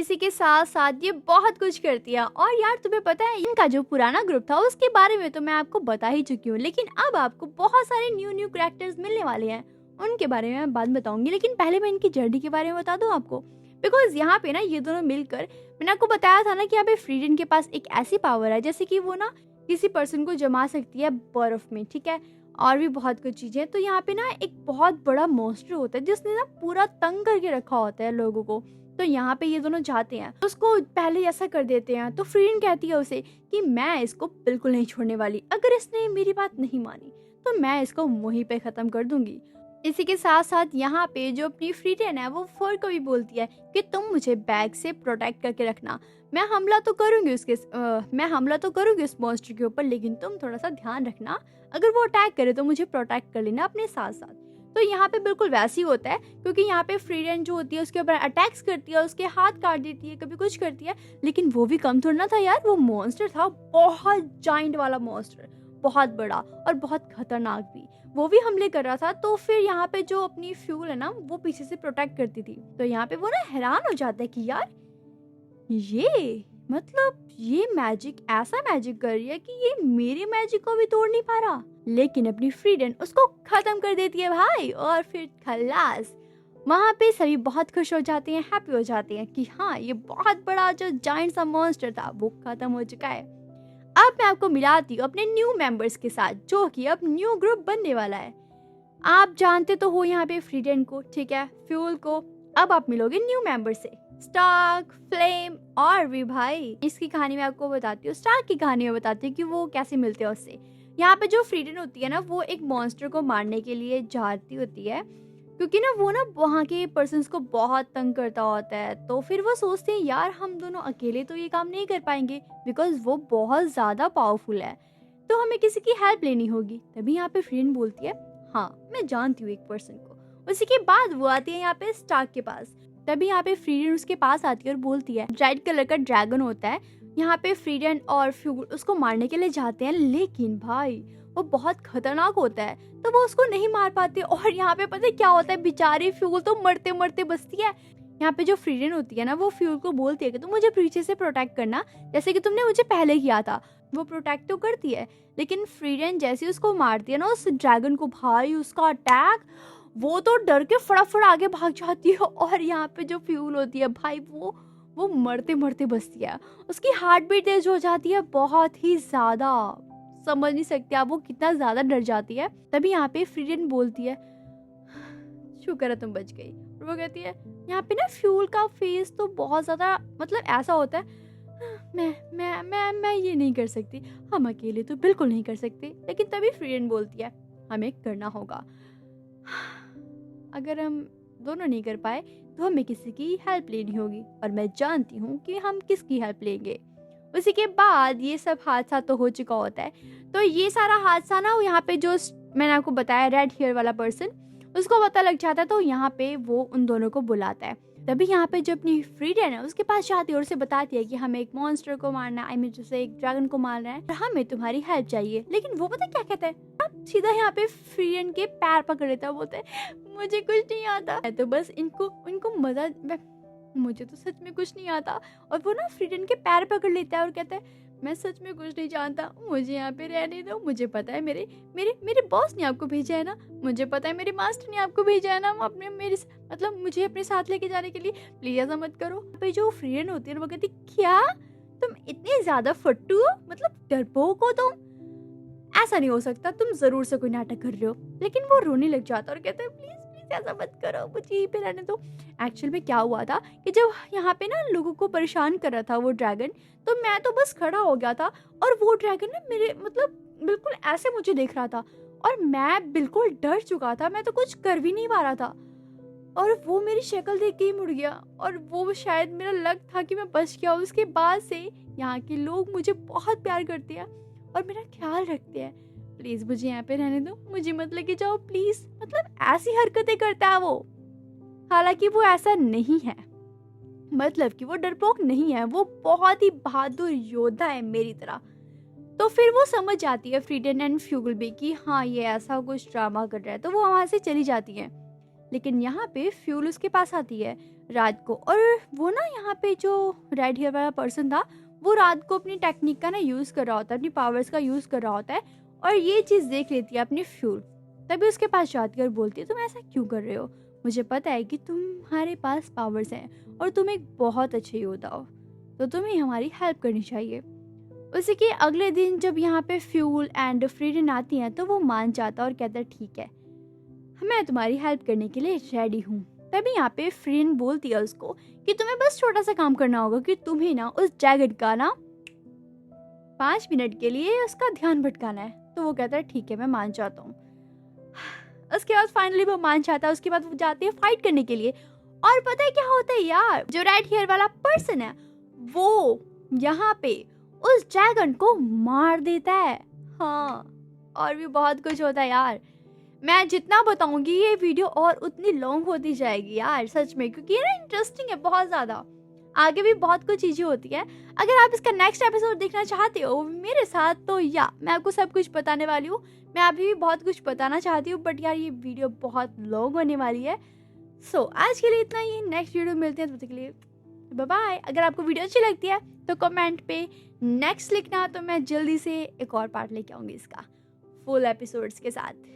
इसी के साथ साथ ये बहुत कुछ करती है। और यार तुम्हें पता है इनका जो पुराना ग्रुप था उसके बारे में तो मैं आपको बता ही चुकी हूँ, लेकिन अब आपको बहुत सारे न्यू न्यू कैरेक्टर्स मिलने वाले हैं, उनके बारे में मैं बाद में बताऊंगी। लेकिन पहले मैं इनकी जर्नी के बारे में बता दूं आपको, बिकॉज यहाँ पे ना ये दोनों मिलकर, मैंने आपको बताया था ना कि यहाँ पे फ्रीडन के पास एक ऐसी पावर है जैसे कि वो ना किसी पर्सन को जमा सकती है बर्फ में, ठीक है, और भी बहुत कुछ चीजें। तो यहाँ पे ना एक बहुत बड़ा मॉन्स्टर होता है जिसने ना पूरा तंग करके रखा होता है लोगों को। तो यहाँ पे ये दोनों जाते हैं, उसको पहले ऐसा कर देते हैं। तो फ्रीडन कहती है उसे कि मैं इसको बिल्कुल नहीं छोड़ने वाली, अगर इसने मेरी बात नहीं मानी तो मैं इसको वहीं पे खत्म कर दूंगी। इसी के साथ साथ यहाँ पे जो अपनी फ्रीडन है वो फर को भी बोलती है कि तुम मुझे बैग से प्रोटेक्ट करके रखना, मैं हमला तो करूंगी उस मॉन्स्टर के ऊपर, लेकिन तुम थोड़ा सा ध्यान रखना, अगर वो अटैक करे तो मुझे प्रोटेक्ट कर लेना अपने साथ साथ। तो यहाँ पे बिल्कुल वैसे ही होता है, क्योंकि यहाँ पे फ्रीडन जो होती है उसके ऊपर अटैक्स करती है, उसके हाथ काट देती है, कभी कुछ करती है, लेकिन वो भी कम थोड़ा ना था यार, वो मॉन्स्टर था बहुत जाइंट वाला मॉन्स्टर, बहुत बड़ा और बहुत खतरनाक भी, वो भी हमले कर रहा था। तो फिर यहाँ पे जो अपनी फ्यूल है ना वो पीछे से प्रोटेक्ट करती थी। तो यहाँ पे वो ना हैरान हो जाता है कि यार ये मैजिक ऐसा मैजिक कर रही है कि ये मेरे मैजिक को भी तोड़ नहीं पा रहा, लेकिन अपनी फ्रीडन उसको खत्म कर देती है भाई। और फिर खल्लास, वहाँ पे सभी बहुत खुश हो जाते हैं, हैप्पी हो जाते हैं कि हाँ ये बहुत बड़ा जो जाइंट सा मॉन्स्टर था वो खत्म हो चुका है। अब मैं आपको मिलाती हूँ अपने न्यू मेंबर्स के साथ, जो कि अब न्यू ग्रुप बनने वाला है। आप जानते तो हो यहाँ पे फ्रीडन को, ठीक है, फ्यूल को। अब आप मिलोगे न्यू मेंबर से, स्टार्क, फ्लेम और भी भाई। इसकी कहानी मैं आपको बताती हूँ, स्टार्क की कहानी में बताती हूँ कि वो कैसे मिलते हैं उससे। यहाँ पे जो फ्रीडन होती है ना वो एक मॉन्स्टर को मारने के लिए जाती होती है, क्योंकि ना वो ना वहाँ के पर्सन्स को बहुत तंग करता होता है। तो फिर वो सोचते हैं यार हम दोनों अकेले तो ये काम नहीं कर पाएंगे, बिकॉज वो बहुत ज़्यादा पावरफुल है, तो हमें किसी की हेल्प लेनी होगी। तभी यहाँ पे फ्रेंड बोलती है हाँ मैं जानती हूँ एक पर्सन को। उसी के बाद वो आती है यहाँ पे स्टार्क के पास। तभी यहाँ पे फ्रीडन उसके पास आती है और बोलती है, रेड कलर का ड्रैगन होता है। यहाँ पे फ्रीडन और फ्यूल उसको मारने के लिए जाते हैं, लेकिन भाई वो बहुत खतरनाक होता है तो वो उसको नहीं मार पाते। और यहाँ पे पता है क्या होता है, बेचारी फ्यूल तो मरते मरते बचती है। यहाँ पे जो फ्रीडन होती है ना वो फ्यूल को बोलती है कि तुम मुझे पीछे से प्रोटेक्ट करना, जैसे कि तुमने मुझे पहले किया था। वो प्रोटेक्ट तो करती है, लेकिन फ्रीडन जैसे उसको मारती है ना उस ड्रैगन को, भाई उसका अटैक, वो तो डर के फटाफट आगे भाग जाती है। और यहाँ पे जो फ्यूल होती है भाई वो मरते मरते बचती है, उसकी हार्ट बीट तेज हो जाती है बहुत ही ज्यादा, समझ नहीं सकते आप वो कितना ज्यादा डर जाती है। तभी यहाँ पे फ्रीडन बोलती है शुक्र है तुम बच गई। और वो कहती है, यहाँ पे ना फ्यूल का फेस तो बहुत ज्यादा ऐसा होता है, मैं ये नहीं कर सकती, हम अकेले तो बिल्कुल नहीं कर सकते। लेकिन तभी फ्रीडन बोलती है हमें करना होगा, अगर हम दोनों नहीं कर पाए तो हमें किसी की हेल्प लेनी होगी, और मैं जानती हूँ कि हम किसकी हेल्प लेंगे। उसी के बाद ये सब हादसा तो हो चुका होता है। तो ये सारा हादसा ना यहाँ पे जो मैंने आपको बताया रेड हेयर वाला पर्सन, उसको पता लग जाता है। तो यहाँ पे वो उन दोनों को बुलाता है। तभी यहाँ पे जो अपनी फ्रीडन है उसके पास जाती है और उसे बताती है कि हमें एक मॉन्स्टर को मारना है, जैसे एक ड्रैगन को मारना है, और हमें तुम्हारी हेल्प चाहिए। लेकिन वो पता क्या कहता है, सीधा यहाँ पे फ्रीडन के पैर पकड़ लेता है, बोलता है मुझे कुछ नहीं आता, तो बस इनको मदद, मुझे तो सच में कुछ नहीं आता। और वो ना फ्रीडन के पैर पकड़ लेता है और कहता है मैं सच में कुछ नहीं जानता, मुझे यहाँ पे रहने दो, मुझे पता है मेरे मेरे मेरे बॉस ने आपको भेजा है ना, मुझे पता है मेरे मास्टर ने आपको भेजा है ना, मुझे अपने साथ लेके जाने के लिए, प्लीज ऐसा मत करो। पे जो फ्रीडन होती है वो कहती क्या तुम इतने ज्यादा फट्टू हो, डरपोक हो तुम, ऐसा नहीं हो सकता, तुम जरूर से कोई नाटक कर रहे हो। लेकिन वो रोने लग जाता और कहता है प्लीज प्लीज ऐसा मत करो, मुझे यहीं पे रहने दो। एक्चुअल में क्या हुआ था कि जब यहाँ पे ना लोगों को परेशान कर रहा था वो ड्रैगन, तो मैं तो बस खड़ा हो गया था, और वो ड्रैगन ना मेरे बिल्कुल ऐसे मुझे देख रहा था, और मैं बिल्कुल डर चुका था, मैं तो कुछ कर भी नहीं पा रहा था। और वो मेरी शक्ल देख के ही मुड़ गया, और वो शायद मेरा लक था कि मैं बच गया। उसके बाद से यहाँ के लोग मुझे बहुत प्यार करते हैं और मेरा ख्याल रखते हैं। प्लीज मुझे यहाँ पे रहने दो, मुझे मत लेके जाओ प्लीज। ऐसी हरकतें करता है वो, हालांकि वो ऐसा नहीं है, कि वो डरपोक नहीं है, वो बहुत ही बहादुर योद्धा है मेरी तरह। तो फिर वो समझ जाती है फ्रीडन एंड फ्यूगल भी कि हाँ ये ऐसा कुछ ड्रामा कर रहा है, तो वो वहां से चली जाती है। लेकिन यहाँ पे फ्यूल उसके पास आती है रात को। और वो ना यहाँ पे जो रेड हेयर वाला पर्सन था वो रात को अपनी टेक्निक का ना यूज़ कर रहा होता है, अपनी पावर्स का यूज़ कर रहा होता है और ये चीज़ देख लेती है अपनी फ्यूल। तभी उसके पास जाती है और बोलती है तुम ऐसा क्यों कर रहे हो, मुझे पता है कि तुम्हारे पास पावर्स हैं और तुम एक बहुत अच्छे योद्धा हो, तो तुम्हें हमारी हेल्प करनी चाहिए। उसी के अगले दिन जब यहाँ पे फ्यूल एंड फ्रीडन आती हैं तो वो मान जाता है और कहता है ठीक है, मैं तुम्हारी हेल्प करने के लिए रेडी हूँ। तभी यहाँ पे फ्रीडन बोलती है उसको कि तुम्हें बस छोटा सा काम करना होगा कि तुम्हें ना उस ड्रैगन का ना 5 मिनट के लिए उसका ध्यान भटकाना है। तो वो कहता है ठीक है, मैं मान जाता हूँ। उसके बाद फाइनली वो मान जाता है। उसके बाद वो जाती है फाइट करने के लिए। और पता है क्या होता है यार, जो रेड हेयर वाला पर्सन है वो यहाँ पे उस ड्रैगन को मार देता है। हाँ, और भी बहुत कुछ होता है यार। मैं जितना बताऊंगी ये वीडियो और उतनी लॉन्ग होती जाएगी यार, सच में, क्योंकि ये ना इंटरेस्टिंग है बहुत ज़्यादा। आगे भी बहुत कुछ चीज़ें होती है। अगर आप इसका नेक्स्ट एपिसोड देखना चाहते हो मेरे साथ तो या मैं आपको सब कुछ बताने वाली हूँ। मैं अभी भी बहुत कुछ बताना चाहती हूँ बट यार ये वीडियो बहुत लॉन्ग होने वाली है। सो आज के लिए इतना ही। नेक्स्ट वीडियो में मिलते हैं, तब तक के लिए बाय बाय। अगर आपको वीडियो अच्छी लगती है तो कमेंट पे नेक्स्ट लिखना, तो मैं जल्दी से एक और पार्ट लेके आऊँगी इसका फुल एपिसोड्स के साथ।